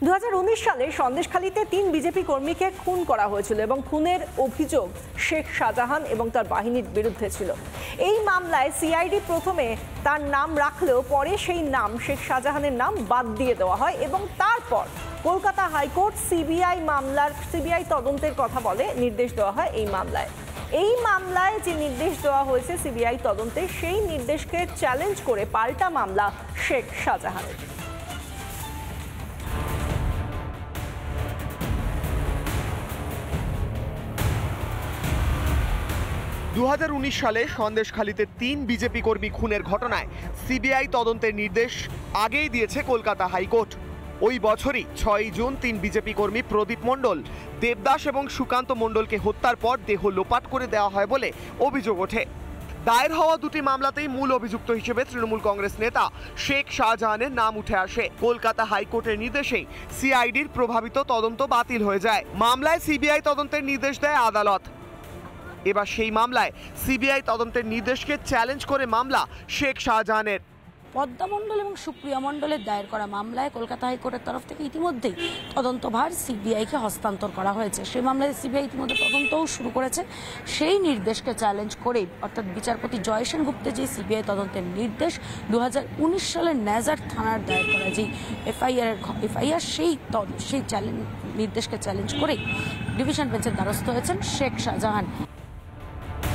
2019 সালে সন্দেশখালীতে 3 বিজেপি কর্মীকে খুন করা হয়েছিল এবং খুনের অভিযোগ শেখ শাহজাহান এবং তার বাহিনীর বিরুদ্ধে ছিল। এই মামলায় সিআইডি প্রথমে তার নাম রাখলেও পরে সেই নাম শেখ শাহজাহানের নাম বাদ দিয়ে দেওয়া হয় এবং তারপর কলকাতা হাইকোর্ট সিবিআই তদন্তের কথা বলে নির্দেশ দেওয়া হয়। এই মামলায় যে নির্দেশ দেওয়া হয়েছে সিবিআই তদন্তে, সেই নির্দেশকে চ্যালেঞ্জ করে পাল্টা মামলা শেখ শাহজাহানের। সালে সন্দেশখালীতে 3 বিজেপি কর্মী খুনের ঘটনায় সিবিআই তদন্তের নির্দেশ আগেই দিয়েছে কলকাতা হাইকোর্ট। ওই বছরই 6 জুন 3 বিজেপি কর্মী প্রদীপ মণ্ডল, দেবদাস এবং সুকান্ত মণ্ডলকে হত্যার পর দেহ লোপাট করে দেওয়া হয় বলে অভিযোগ ওঠে। দায়ের হওয়া দুটি মামলাতেই মূল অভিযুক্ত হিসেবে তৃণমূল কংগ্রেস নেতা শেখ শাহজাহানের নাম উঠে আসে। কলকাতা হাইকোর্টের নির্দেশেই সিআইডির প্রভাবিত তদন্ত বাতিল হয়ে যায়। মামলায় সিবিআই তদন্তের নির্দেশ দেয় আদালত। এবার সেই মামলায় সিবিআই তদন্তের নির্দেশকে চ্যালেঞ্জ করে মামলা শেখ শাহজাহানের। পদ্মা মণ্ডল এবং সুপ্রিয়া মণ্ডলের দায়ের করা মামলায় কলকাতা হাইকোর্টের তরফ থেকে ইতিমধ্যেই তদন্তভার সিবিআইকে হস্তান্তর করা হয়েছে। সেই মামলায় সিবিআই ইতিমধ্যে তদন্তও শুরু করেছে। সেই নির্দেশকে চ্যালেঞ্জ করে অর্থাৎ বিচারপতি জয় সেনগুপ্তের যে সিবিআই তদন্তের নির্দেশ 2019 সালের ন্যাজার থানার দায়ের করা যে এফআইআর সেই নির্দেশকে চ্যালেঞ্জ করে ডিভিশন বেঞ্চের দ্বারস্থ হয়েছেন শেখ শাহজাহান।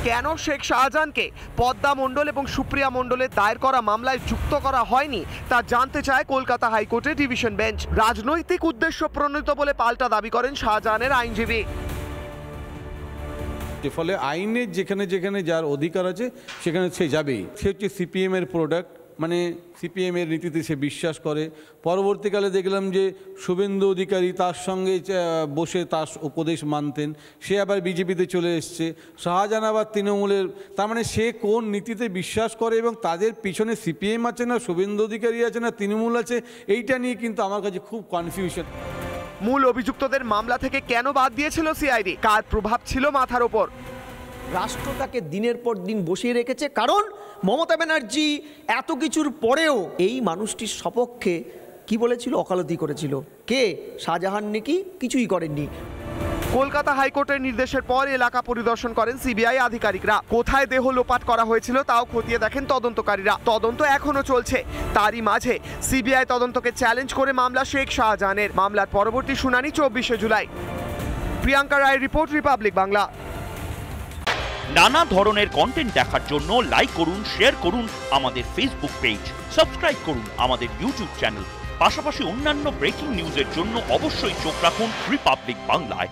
কেন শেখ শাহজাহানকে পদ্মা মণ্ডল এবং সুপ্রিয়া মণ্ডলের দায়ের করা মামলায় যুক্ত করা হয়নি তা জানতে চায় কলকাতা হাইকোর্টের ডিভিশন বেঞ্চ। রাজনৈতিক উদ্দেশ্য প্রণীত বলে পাল্টা দাবি করেন শাহজাহানের আইনজীবী। ফলে আইনের যেখানে যেখানে যার অধিকার আছে সেখানে সে যাবেই। সে হচ্ছে সিপিএম এর প্রোডাক্ট, মানে সিপিএম এর নীতিতে সে বিশ্বাস করে। পরবর্তীকালে দেখলাম যে শুভেন্দু অধিকারী তার সঙ্গে বসে তার উপদেশ মানতেন, সে আবার বিজেপিতে চলে এসছে। শাহজাহান আবার তৃণমূলের, তার মানে সে কোন নীতিতে বিশ্বাস করে এবং তাদের পিছনে সিপিএম আছে না শুভেন্দু অধিকারী আছে না তৃণমূল আছে, এইটা নিয়ে কিন্তু আমার কাছে খুব কনফিউশন। মূল অভিযুক্তদের মামলা থেকে কেন বাদ দিয়েছিল সিআইডি? কার প্রভাব ছিল মাথার ওপর? রাষ্ট্র তাকে দিনের পর দিন বসিয়ে রেখেছে, কারণ মমতা ব্যানার্জি এত কিছুর পরেও এই মানুষটির সপক্ষে কি বলেছিল, ওকালতি করেছিল। কে? শাহজাহান নাকি কিছুই করেননি। কলকাতা হাইকোর্টের নির্দেশের পর এলাকা পরিদর্শন করেন সিবিআই আধিকারিকরা। কোথায় দেহ লোপাট করা হয়েছিল তাও খতিয়ে দেখেন তদন্তকারীরা। তদন্ত এখনো চলছে। তারই মাঝে সিবিআই তদন্তকে চ্যালেঞ্জ করে মামলা শেখ শাহজাহানের। মামলার পরবর্তী শুনানি 24 জুলাই। প্রিয়াঙ্কা রায় রিপোর্ট, রিপাবলিক বাংলা। নানা ধরনের কন্টেন্ট দেখার জন্য লাইক করুন, শেয়ার করুন আমাদের ফেসবুক পেজ, সাবস্ক্রাইব করুন আমাদের ইউটিউব চ্যানেল। পাশাপাশি অন্যান্য ব্রেকিং নিউজের জন্য অবশ্যই চোখ রাখুন রিপাবলিক বাংলায়।